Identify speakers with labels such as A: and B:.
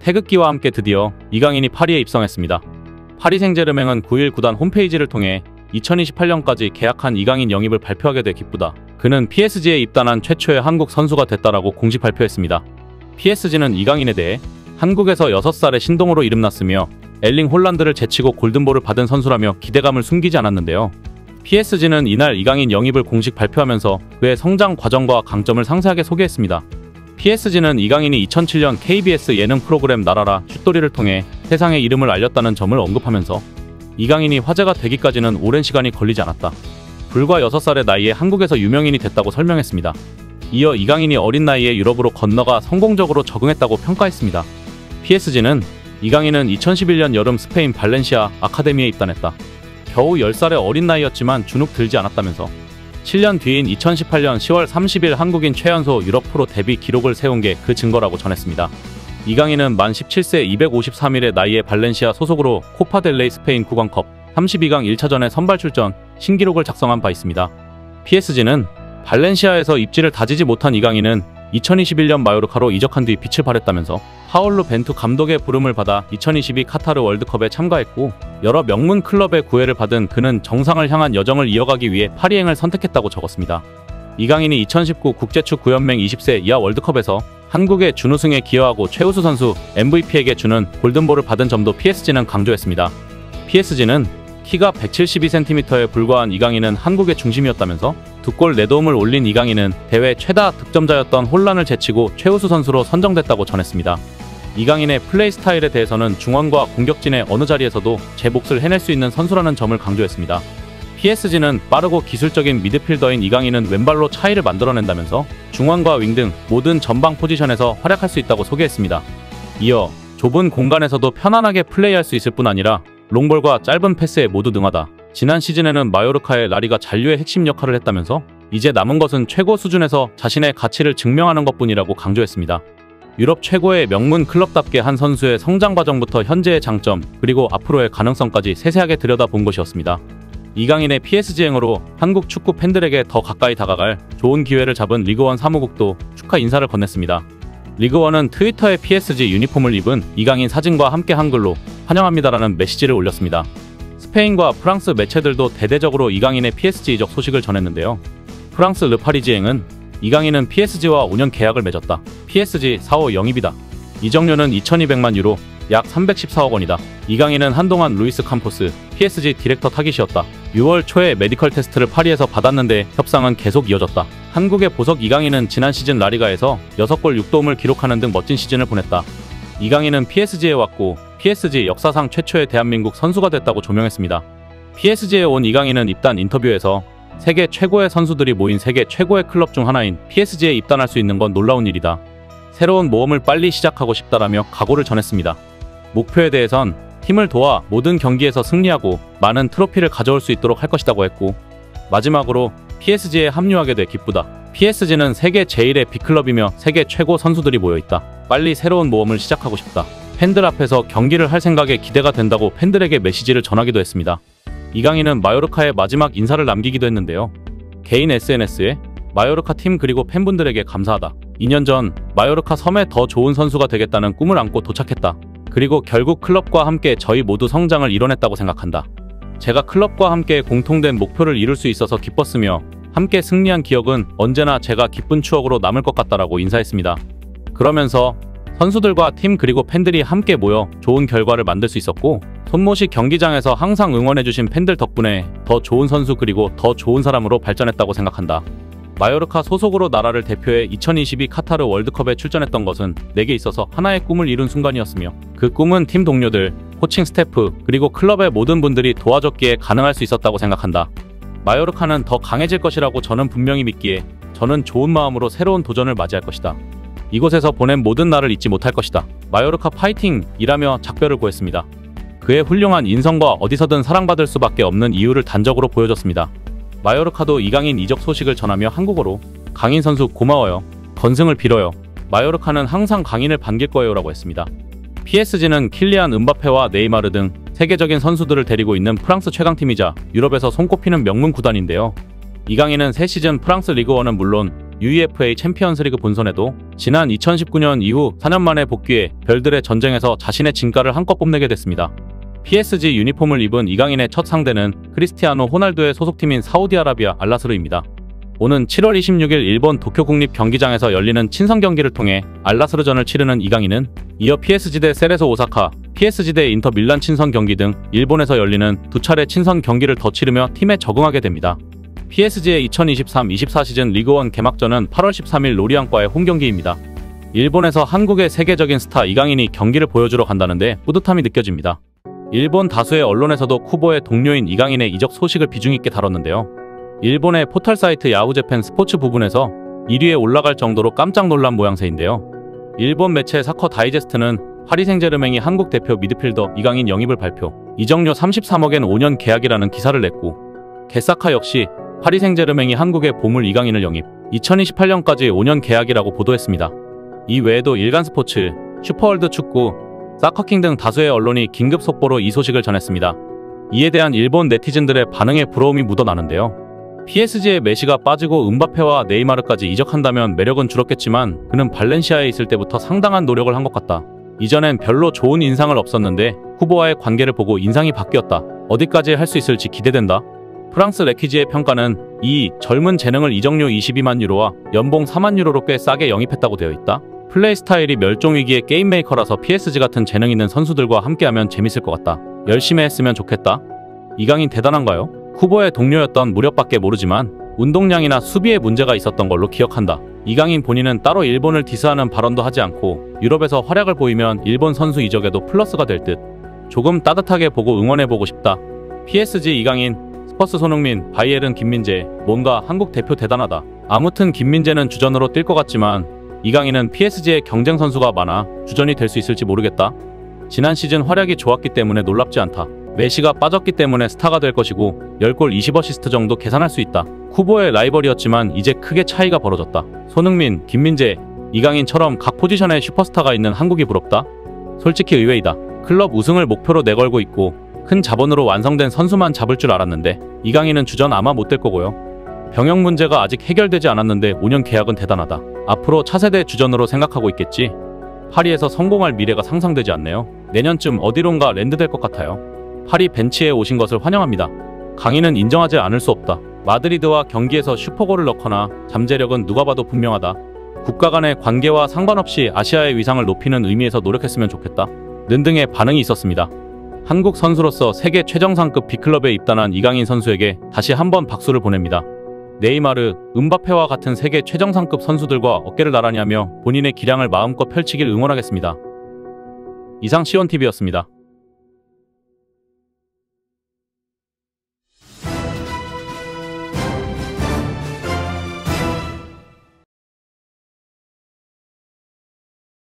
A: 태극기와 함께 드디어 이강인이 파리에 입성했습니다. 파리 생제르맹은 9일 구단 홈페이지를 통해 2028년까지 계약한 이강인 영입을 발표하게 돼 기쁘다. 그는 PSG에 입단한 최초의 한국 선수가 됐다라고 공식 발표했습니다. PSG는 이강인에 대해 한국에서 6살의 신동으로 이름났으며 엘링 홀란드를 제치고 골든볼을 받은 선수라며 기대감을 숨기지 않았는데요. PSG는 이날 이강인 영입을 공식 발표하면서 그의 성장 과정과 강점을 상세하게 소개했습니다. PSG는 이강인이 2007년 KBS 예능 프로그램 나라라 슛돌이를 통해 세상에 이름을 알렸다는 점을 언급하면서 이강인이 화제가 되기까지는 오랜 시간이 걸리지 않았다. 불과 6살의 나이에 한국에서 유명인이 됐다고 설명했습니다. 이어 이강인이 어린 나이에 유럽으로 건너가 성공적으로 적응했다고 평가했습니다. PSG는 이강인은 2011년 여름 스페인 발렌시아 아카데미에 입단했다. 겨우 10살의 어린 나이였지만 주눅 들지 않았다면서 7년 뒤인 2018년 10월 30일 한국인 최연소 유럽 프로 데뷔 기록을 세운 게 그 증거라고 전했습니다. 이강인은 만 17세 253일의 나이에 발렌시아 소속으로 코파델레이 스페인 구강컵 32강 1차전에 선발 출전 신기록을 작성한 바 있습니다. PSG는 발렌시아에서 입지를 다지지 못한 이강인은 2021년 마요르카로 이적한 뒤 빛을 발했다면서 파올로 벤투 감독의 부름을 받아 2022 카타르 월드컵에 참가했고 여러 명문 클럽의 구애를 받은 그는 정상을 향한 여정을 이어가기 위해 파리행을 선택했다고 적었습니다. 이강인이 2019 국제축구연맹 20세 이하 월드컵에서 한국의 준우승에 기여하고 최우수 선수 MVP에게 주는 골든볼을 받은 점도 PSG는 강조했습니다. PSG는 키가 172cm에 불과한 이강인은 한국의 중심이었다면서 2골 4도움을 올린 이강인은 대회 최다 득점자였던 홀란을 제치고 최우수 선수로 선정됐다고 전했습니다. 이강인의 플레이 스타일에 대해서는 중원과 공격진의 어느 자리에서도 제 몫을 해낼 수 있는 선수라는 점을 강조했습니다. PSG는 빠르고 기술적인 미드필더인 이강인은 왼발로 차이를 만들어낸다면서 중원과 윙 등 모든 전방 포지션에서 활약할 수 있다고 소개했습니다. 이어 좁은 공간에서도 편안하게 플레이할 수 있을 뿐 아니라 롱볼과 짧은 패스에 모두 능하다. 지난 시즌에는 마요르카의 라리가 잔류의 핵심 역할을 했다면서 이제 남은 것은 최고 수준에서 자신의 가치를 증명하는 것뿐이라고 강조했습니다. 유럽 최고의 명문 클럽답게 한 선수의 성장 과정부터 현재의 장점 그리고 앞으로의 가능성까지 세세하게 들여다본 것이었습니다. 이강인의 PSG행으로 한국 축구 팬들에게 더 가까이 다가갈 좋은 기회를 잡은 리그원 사무국도 축하 인사를 건넸습니다. 리그원은 트위터에 PSG 유니폼을 입은 이강인 사진과 함께 한글로 환영합니다라는 메시지를 올렸습니다. 스페인과 프랑스 매체들도 대대적으로 이강인의 PSG 이적 소식을 전했는데요. 프랑스 르파리지앵은 이강인은 PSG와 5년 계약을 맺었다. PSG 4호 영입이다. 이적료는 2200만 유로, 약 314억 원이다. 이강인은 한동안 루이스 캄포스, PSG 디렉터 타깃이었다. 6월 초에 메디컬 테스트를 파리에서 받았는데 협상은 계속 이어졌다. 한국의 보석 이강인은 지난 시즌 라리가에서 6골 6도움을 기록하는 등 멋진 시즌을 보냈다. 이강인은 PSG에 왔고 PSG 역사상 최초의 대한민국 선수가 됐다고 조명했습니다. PSG에 온 이강인은 입단 인터뷰에서 세계 최고의 선수들이 모인 세계 최고의 클럽 중 하나인 PSG에 입단할 수 있는 건 놀라운 일이다. 새로운 모험을 빨리 시작하고 싶다라며 각오를 전했습니다. 목표에 대해선 팀을 도와 모든 경기에서 승리하고 많은 트로피를 가져올 수 있도록 할 것이라고 했고 마지막으로 PSG에 합류하게 돼 기쁘다. PSG는 세계 제1의 빅클럽이며 세계 최고 선수들이 모여있다. 빨리 새로운 모험을 시작하고 싶다. 팬들 앞에서 경기를 할 생각에 기대가 된다고 팬들에게 메시지를 전하기도 했습니다. 이강인은 마요르카에 마지막 인사를 남기기도 했는데요. 개인 SNS에 마요르카 팀 그리고 팬분들에게 감사하다. 2년 전 마요르카 섬에 더 좋은 선수가 되겠다는 꿈을 안고 도착했다. 그리고 결국 클럽과 함께 저희 모두 성장을 이뤄냈다고 생각한다. 제가 클럽과 함께 공통된 목표를 이룰 수 있어서 기뻤으며 함께 승리한 기억은 언제나 제가 기쁜 추억으로 남을 것 같다라고 인사했습니다. 그러면서 선수들과 팀 그리고 팬들이 함께 모여 좋은 결과를 만들 수 있었고 손모시 경기장에서 항상 응원해주신 팬들 덕분에 더 좋은 선수 그리고 더 좋은 사람으로 발전했다고 생각한다. 마요르카 소속으로 나라를 대표해 2022 카타르 월드컵에 출전했던 것은 내게 있어서 하나의 꿈을 이룬 순간이었으며 그 꿈은 팀 동료들, 코칭 스태프, 그리고 클럽의 모든 분들이 도와줬기에 가능할 수 있었다고 생각한다. 마요르카는 더 강해질 것이라고 저는 분명히 믿기에 저는 좋은 마음으로 새로운 도전을 맞이할 것이다. 이곳에서 보낸 모든 날을 잊지 못할 것이다. 마요르카 파이팅! 이라며 작별을 고했습니다. 그의 훌륭한 인성과 어디서든 사랑받을 수밖에 없는 이유를 단적으로 보여줬습니다. 마요르카도 이강인 이적 소식을 전하며 한국어로 강인 선수 고마워요. 건승을 빌어요. 마요르카는 항상 강인을 반길 거예요 라고 했습니다. PSG는 킬리안 음바페와 네이마르 등 세계적인 선수들을 데리고 있는 프랑스 최강팀이자 유럽에서 손꼽히는 명문 구단인데요. 이강인은 새 시즌 프랑스 리그1은 물론 UEFA 챔피언스리그 본선에도 지난 2019년 이후 4년 만에 복귀해 별들의 전쟁에서 자신의 진가를 한껏 뽐내게 됐습니다. PSG 유니폼을 입은 이강인의 첫 상대는 크리스티아노 호날두의 소속팀인 사우디아라비아 알나스르입니다. 오는 7월 26일 일본 도쿄 국립 경기장에서 열리는 친선 경기를 통해 알나스르전을 치르는 이강인은 이어 PSG 대 세레소 오사카, PSG 대 인터 밀란 친선 경기 등 일본에서 열리는 두 차례 친선 경기를 더 치르며 팀에 적응하게 됩니다. PSG의 2023-24 시즌 리그1 개막전은 8월 13일 로리앙과의 홈경기입니다. 일본에서 한국의 세계적인 스타 이강인이 경기를 보여주러 간다는데 뿌듯함이 느껴집니다. 일본 다수의 언론에서도 쿠보의 동료인 이강인의 이적 소식을 비중 있게 다뤘는데요. 일본의 포털 사이트 야후재팬 스포츠 부분에서 1위에 올라갈 정도로 깜짝 놀란 모양새인데요. 일본 매체 사커 다이제스트는 파리 생제르맹이 한국 대표 미드필더 이강인 영입을 발표, 이적료 33억엔 5년 계약이라는 기사를 냈고, 게사카 역시 파리 생제르맹이 한국의 보물 이강인을 영입, 2028년까지 5년 계약이라고 보도했습니다. 이 외에도 일간스포츠, 슈퍼월드 축구, 사커킹 등 다수의 언론이 긴급 속보로 이 소식을 전했습니다. 이에 대한 일본 네티즌들의 반응에 부러움이 묻어나는데요. PSG에 메시가 빠지고 음바페와 네이마르까지 이적한다면 매력은 줄었겠지만 그는 발렌시아에 있을 때부터 상당한 노력을 한 것 같다. 이전엔 별로 좋은 인상을 없었는데 후보와의 관계를 보고 인상이 바뀌었다. 어디까지 할 수 있을지 기대된다. 프랑스 레키지의 평가는 이 젊은 재능을 이적료 22만 유로와 연봉 4만 유로로 꽤 싸게 영입했다고 되어 있다. 플레이 스타일이 멸종위기의 게임메이커라서 PSG 같은 재능 있는 선수들과 함께하면 재밌을 것 같다. 열심히 했으면 좋겠다. 이강인 대단한가요? 후보의 동료였던 무렵밖에 모르지만 운동량이나 수비에 문제가 있었던 걸로 기억한다. 이강인 본인은 따로 일본을 디스하는 발언도 하지 않고 유럽에서 활약을 보이면 일본 선수 이적에도 플러스가 될 듯. 조금 따뜻하게 보고 응원해보고 싶다. PSG 이강인, 스퍼스 손흥민, 바이에른 김민재, 뭔가 한국 대표 대단하다. 아무튼 김민재는 주전으로 뛸 것 같지만 이강인은 PSG에 경쟁 선수가 많아 주전이 될 수 있을지 모르겠다. 지난 시즌 활약이 좋았기 때문에 놀랍지 않다. 메시가 빠졌기 때문에 스타가 될 것이고 10골 20어시스트 정도 계산할 수 있다. 후보의 라이벌이었지만 이제 크게 차이가 벌어졌다. 손흥민, 김민재, 이강인처럼 각 포지션에 슈퍼스타가 있는 한국이 부럽다. 솔직히 의외이다. 클럽 우승을 목표로 내걸고 있고 큰 자본으로 완성된 선수만 잡을 줄 알았는데 이강인은 주전 아마 못 될 거고요. 병역 문제가 아직 해결되지 않았는데 5년 계약은 대단하다. 앞으로 차세대 주전으로 생각하고 있겠지. 파리에서 성공할 미래가 상상되지 않네요. 내년쯤 어디론가 랜드될 것 같아요. 파리 벤치에 오신 것을 환영합니다. 강인은 인정하지 않을 수 없다. 마드리드와 경기에서 슈퍼골을 넣거나 잠재력은 누가 봐도 분명하다. 국가 간의 관계와 상관없이 아시아의 위상을 높이는 의미에서 노력했으면 좋겠다. 는 등의 반응이 있었습니다. 한국 선수로서 세계 최정상급 B클럽에 입단한 이강인 선수에게 다시 한번 박수를 보냅니다. 네이마르, 음바페와 같은 세계 최정상급 선수들과 어깨를 나란히 하며 본인의 기량을 마음껏 펼치길 응원하겠습니다. 이상 시온TV였습니다.